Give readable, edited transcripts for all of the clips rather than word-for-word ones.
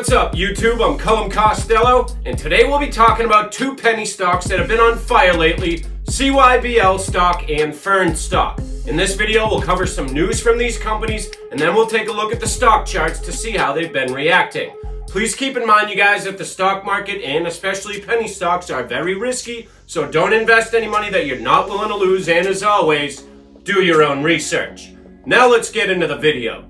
What's up, YouTube? I'm Cullum Costello, and today we'll be talking about two penny stocks that have been on fire lately, CYBL Stock and FERN Stock. In this video, we'll cover some news from these companies, and then we'll take a look at the stock charts to see how they've been reacting. Please keep in mind, you guys, that the stock market, and especially penny stocks, are very risky, so don't invest any money that you're not willing to lose, and as always, do your own research. Now let's get into the video.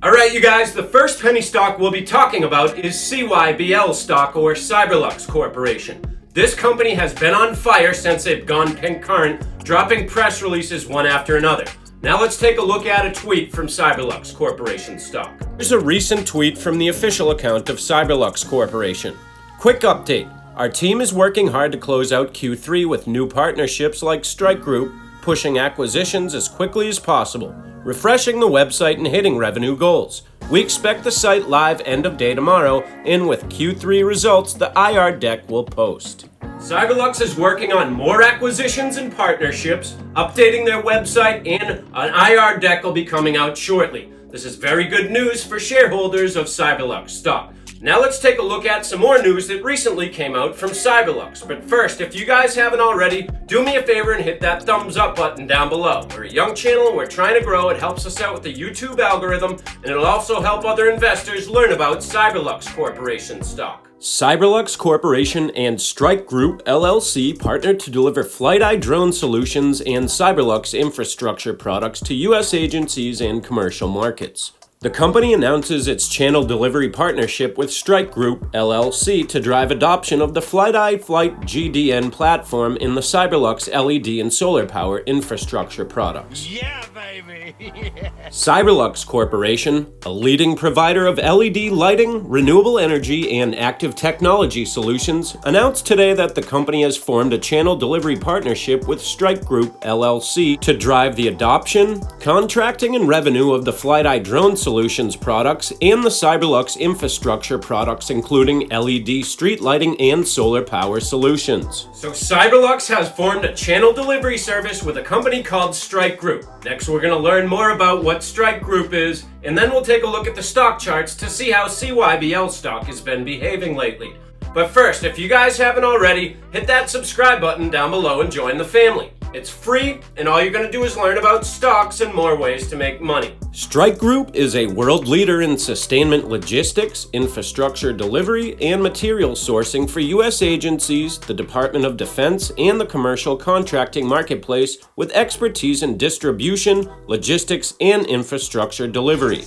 Alright, you guys, the first penny stock we'll be talking about is CYBL Stock, or CYBL Corporation. This company has been on fire since they've gone concurrent, dropping press releases one after another. Now let's take a look at a tweet from CYBL Corporation stock. Here's a recent tweet from the official account of CYBL Corporation. Quick update. Our team is working hard to close out Q3 with new partnerships like Strike Group, pushing acquisitions as quickly as possible, refreshing the website and hitting revenue goals. We expect the site live end of day tomorrow, and with Q3 results, the IR deck will post. CYBL is working on more acquisitions and partnerships, updating their website, and an IR deck will be coming out shortly. This is very good news for shareholders of CYBL stock. Now let's take a look at some more news that recently came out from CYBL. But first, if you guys haven't already, do me a favor and hit that thumbs up button down below. We're a young channel and we're trying to grow. It helps us out with the YouTube algorithm, and it'll also help other investors learn about CYBL Corporation stock. CYBL Corporation and Strike Group LLC partnered to deliver flight-eye drone solutions and CYBL infrastructure products to U.S. agencies and commercial markets. The company announces its channel delivery partnership with Strike Group LLC to drive adoption of the flight-eye Flight GDN platform in the CYBL LED and solar power infrastructure products. Yeah, baby! Yeah. CYBL Corporation, a leading provider of LED lighting, renewable energy, and active technology solutions, announced today that the company has formed a channel delivery partnership with Strike Group LLC to drive the adoption, contracting, and revenue of the flight-eye drone solutions products and the CYBL infrastructure products, including LED street lighting and solar power solutions. So CYBL has formed a channel delivery service with a company called Strike Group. Next, we're going to learn more about what Strike Group is, and then we'll take a look at the stock charts to see how CYBL stock has been behaving lately. But first, if you guys haven't already, hit that subscribe button down below and join the family. It's free, and all you're going to do is learn about stocks and more ways to make money. Strike Group is a world leader in sustainment logistics, infrastructure delivery, and material sourcing for U.S. agencies, the Department of Defense, and the commercial contracting marketplace, with expertise in distribution, logistics, and infrastructure delivery.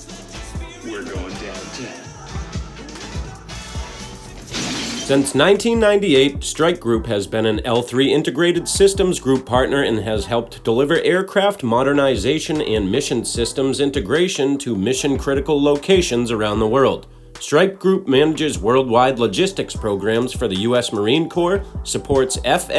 We're going downtown. Since 1998, Strike Group has been an L3 Integrated Systems Group partner and has helped deliver aircraft modernization and mission systems integration to mission-critical locations around the world. Strike Group manages worldwide logistics programs for the U.S. Marine Corps, supports FAA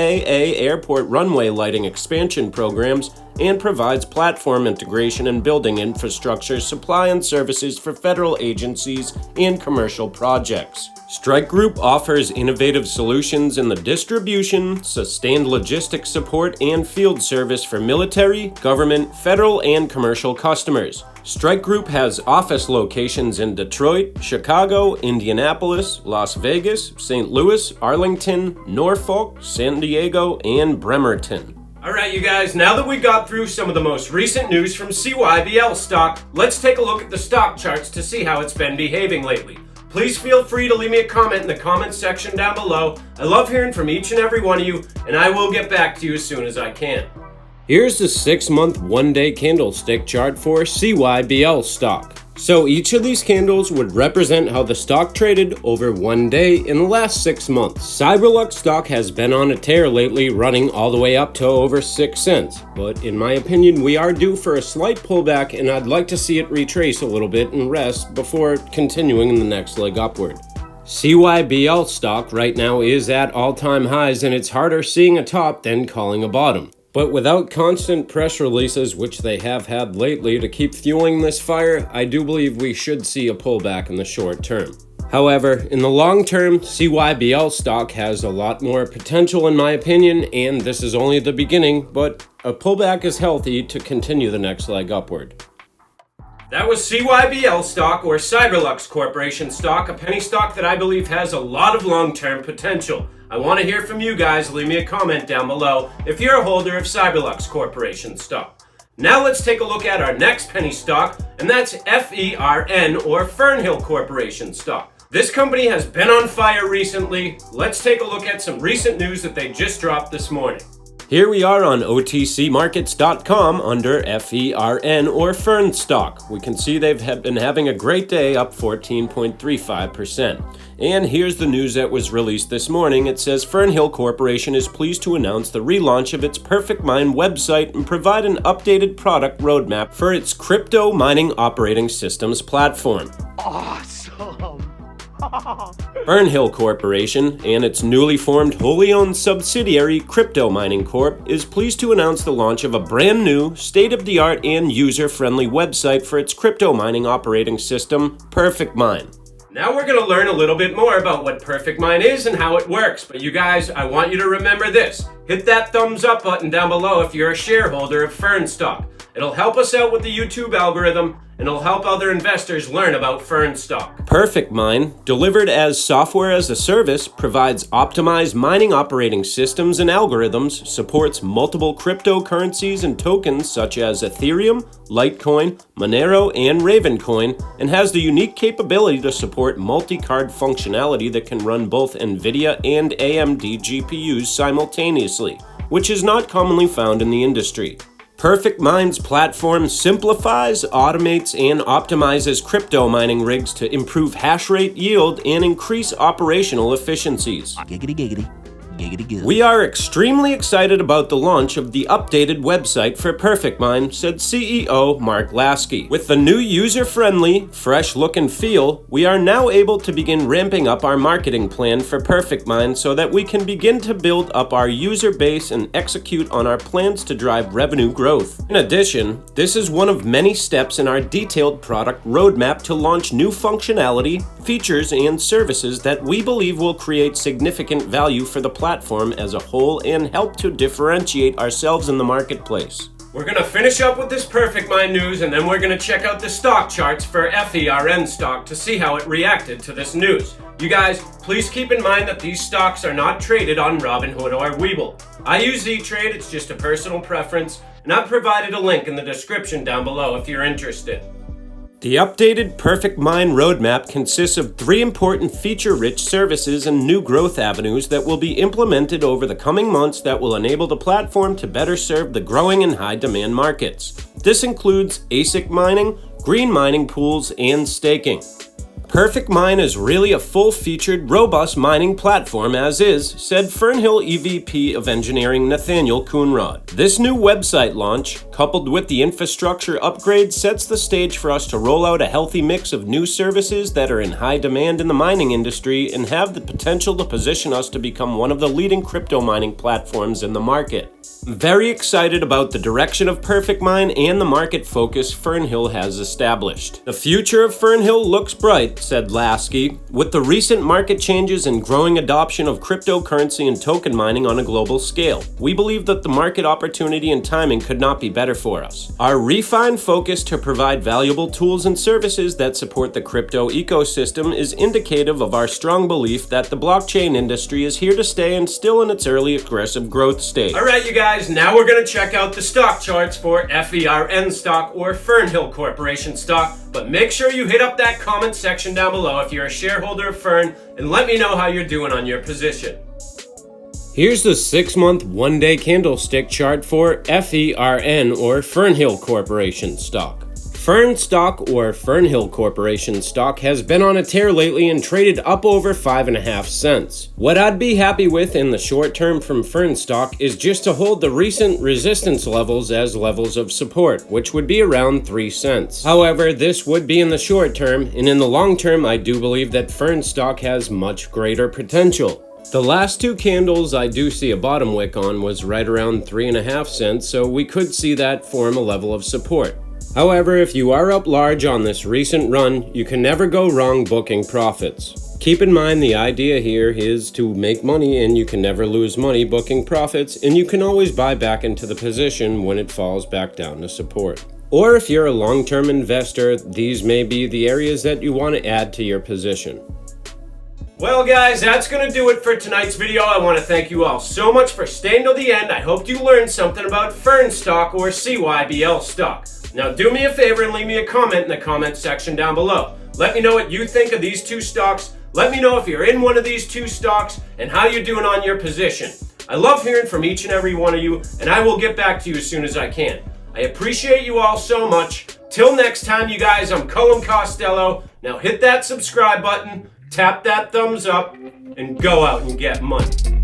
airport runway lighting expansion programs, and provides platform integration and building infrastructure supply and services for federal agencies and commercial projects. Strike Group offers innovative solutions in the distribution, sustained logistics support, and field service for military, government, federal, and commercial customers. Strike Group has office locations in Detroit, Chicago, Indianapolis, Las Vegas, St. Louis, Arlington, Norfolk, San Diego, and Bremerton. Alright, you guys, now that we got through some of the most recent news from CYBL stock, let's take a look at the stock charts to see how it's been behaving lately. Please feel free to leave me a comment in the comment section down below. I love hearing from each and every one of you, and I will get back to you as soon as I can. Here's the 6-month one-day candlestick chart for CYBL stock. So each of these candles would represent how the stock traded over one day in the last 6 months. CYBL stock has been on a tear lately, running all the way up to over 6 cents. But in my opinion, we are due for a slight pullback, and I'd like to see it retrace a little bit and rest before continuing in the next leg upward. CYBL stock right now is at all-time highs, and it's harder seeing a top than calling a bottom. But without constant press releases, which they have had lately, to keep fueling this fire, I do believe we should see a pullback in the short term. However, in the long term, CYBL stock has a lot more potential in my opinion, and this is only the beginning, but a pullback is healthy to continue the next leg upward. That was CYBL Stock, or CYBL Corporation Stock, a penny stock that I believe has a lot of long-term potential. I want to hear from you guys. Leave me a comment down below if you're a holder of CYBL Corporation Stock. Now let's take a look at our next penny stock, and that's FERN, or FERN Corporation Stock. This company has been on fire recently. Let's take a look at some recent news that they just dropped this morning. Here we are on OTCmarkets.com under FERN, or FERN Stock. We can see they've been having a great day, up 14.35%. And here's the news that was released this morning. It says Fern Corporation is pleased to announce the relaunch of its Perfect Mine website and provide an updated product roadmap for its crypto mining operating systems platform. Awesome! Fern Corporation and its newly formed wholly owned subsidiary Crypto Mining Corp is pleased to announce the launch of a brand new, state-of-the-art and user-friendly website for its crypto mining operating system, Perfect Mine. Now we're going to learn a little bit more about what Perfect Mine is and how it works, but you guys, I want you to remember this. Hit that thumbs up button down below if you're a shareholder of FERN Stock. It'll help us out with the YouTube algorithm, and it'll help other investors learn about FERN Stock. Perfect Mine, delivered as software as a service, provides optimized mining operating systems and algorithms, supports multiple cryptocurrencies and tokens such as Ethereum, Litecoin, Monero, and Ravencoin, and has the unique capability to support multi-card functionality that can run both NVIDIA and AMD GPUs simultaneously, which is not commonly found in the industry. Perfect Mine's platform simplifies, automates, and optimizes crypto mining rigs to improve hash rate yield and increase operational efficiencies. Giggity giggity. Giggity giggity. We are extremely excited about the launch of the updated website for Perfect Mine, said CEO Mark Lasky. With the new user-friendly, fresh look and feel, we are now able to begin ramping up our marketing plan for Perfect Mine so that we can begin to build up our user base and execute on our plans to drive revenue growth. In addition, this is one of many steps in our detailed product roadmap to launch new functionality, features, and services that we believe will create significant value for the platform as a whole and help to differentiate ourselves in the marketplace. We're going to finish up with this Perfect Mine news, and then we're going to check out the stock charts for FERN Stock to see how it reacted to this news. You guys, please keep in mind that these stocks are not traded on Robinhood or Webull. I use E-Trade, it's just a personal preference, and I've provided a link in the description down below if you're interested. The updated Perfect Mine roadmap consists of 3 important feature-rich services and new growth avenues that will be implemented over the coming months that will enable the platform to better serve the growing and high-demand markets. This includes ASIC mining, green mining pools, and staking. Perfect Mine is really a full-featured, robust mining platform as is, said Fern EVP of Engineering Nathaniel Coonrod. This new website launch, coupled with the infrastructure upgrade, sets the stage for us to roll out a healthy mix of new services that are in high demand in the mining industry and have the potential to position us to become one of the leading crypto mining platforms in the market. I'm very excited about the direction of Perfect Mine and the market focus Fern has established. The future of Fern looks bright, said Lasky. With the recent market changes and growing adoption of cryptocurrency and token mining on a global scale, we believe that the market opportunity and timing could not be better for us. Our refined focus to provide valuable tools and services that support the crypto ecosystem is indicative of our strong belief that the blockchain industry is here to stay and still in its early aggressive growth stage. Alright you guys, now we're going to check out the stock charts for FERN Stock, or Fern Corporation Stock, but make sure you hit up that comment section down below if you're a shareholder of Fern, and let me know how you're doing on your position. Here's the 6-month, 1-day candlestick chart for FERN, or Fern Corporation Stock. FERN Stock, or Fern Corporation Stock, has been on a tear lately and traded up over 5.5 cents. What I'd be happy with in the short term from FERN Stock is just to hold the recent resistance levels as levels of support, which would be around 3 cents. However, this would be in the short term, and in the long term, I do believe that FERN Stock has much greater potential. The last 2 candles I do see a bottom wick on was right around 3.5 cents, so we could see that form a level of support. However, if you are up large on this recent run, you can never go wrong booking profits. Keep in mind the idea here is to make money, and you can never lose money booking profits, and you can always buy back into the position when it falls back down to support. Or if you're a long-term investor, these may be the areas that you want to add to your position. Well guys, that's going to do it for tonight's video. I want to thank you all so much for staying till the end. I hope you learned something about FERN Stock or CYBL Stock. Now do me a favor and leave me a comment in the comment section down below. Let me know what you think of these two stocks. Let me know if you're in one of these two stocks and how you're doing on your position. I love hearing from each and every one of you, and I will get back to you as soon as I can. I appreciate you all so much. Till next time, you guys, I'm Cullum Costello. Now hit that subscribe button, tap that thumbs up, and go out and get money.